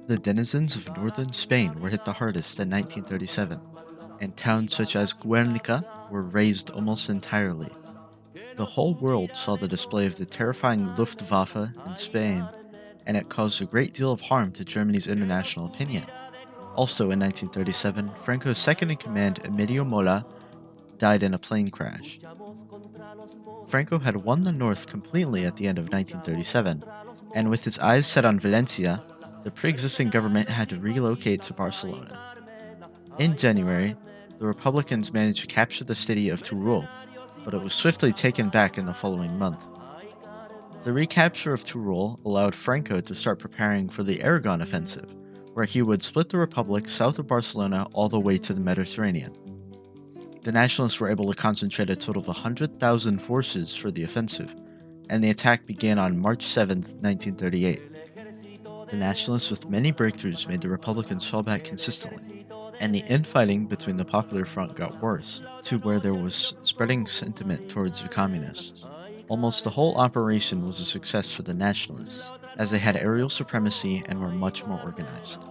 The denizens of northern Spain were hit the hardest in 1937, and towns such as Guernica were razed almost entirely. The whole world saw the display of the terrifying Luftwaffe in Spain, and it caused a great deal of harm to Germany's international opinion. Also in 1937, Franco's second in command, Emilio Mola, died in a plane crash. Franco had won the north completely at the end of 1937, and with its eyes set on Valencia, the pre existing government had to relocate to Barcelona. In January, the Republicans managed to capture the city of Teruel, but it was swiftly taken back in the following month. The recapture of Teruel allowed Franco to start preparing for the Aragon offensive, where he would split the Republic south of Barcelona all the way to the Mediterranean. The Nationalists were able to concentrate a total of 100,000 forces for the offensive, and the attack began on March 7, 1938. The Nationalists, with many breakthroughs, made the Republicans fall back consistently, and the infighting between the Popular Front got worse, to where there was spreading sentiment towards the Communists. Almost the whole operation was a success for the Nationalists, as they had aerial supremacy and were much more organized.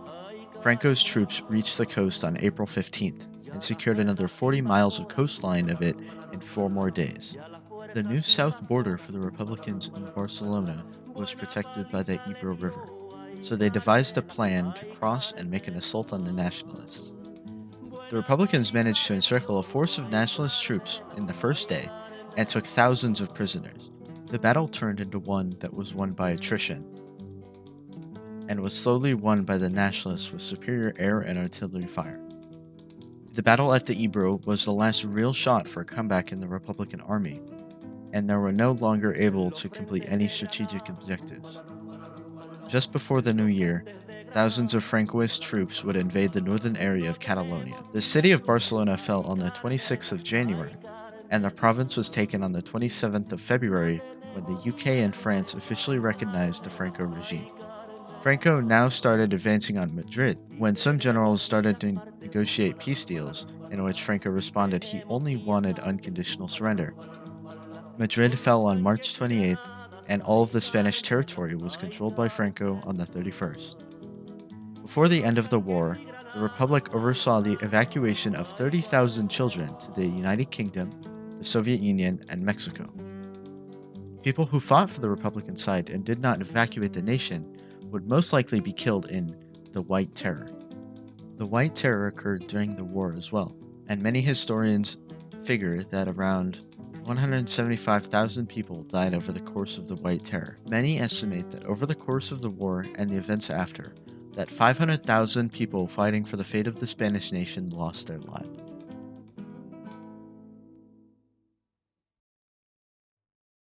Franco's troops reached the coast on April 15th and secured another 40 miles of coastline of it in 4 more days. The new south border for the Republicans in Barcelona was protected by the Ebro River, so they devised a plan to cross and make an assault on the Nationalists. The Republicans managed to encircle a force of Nationalist troops in the first day and took thousands of prisoners. The battle turned into one that was won by attrition, and was slowly won by the Nationalists with superior air and artillery fire. The battle at the Ebro was the last real shot for a comeback in the Republican army, and they were no longer able to complete any strategic objectives. Just before the new year, thousands of Francoist troops would invade the northern area of Catalonia. The city of Barcelona fell on the 26th of January, and the province was taken on the 27th of February when the UK and France officially recognized the Franco regime. Franco now started advancing on Madrid when some generals started to negotiate peace deals, in which Franco responded he only wanted unconditional surrender. Madrid fell on March 28th, and all of the Spanish territory was controlled by Franco on the 31st. Before the end of the war, the Republic oversaw the evacuation of 30,000 children to the United Kingdom, the Soviet Union, and Mexico. People who fought for the Republican side and did not evacuate the nation would most likely be killed in the White Terror. The White Terror occurred during the war as well, and many historians figure that around 175,000 people died over the course of the White Terror. Many estimate that over the course of the war and the events after, that 500,000 people fighting for the fate of the Spanish nation lost their lives.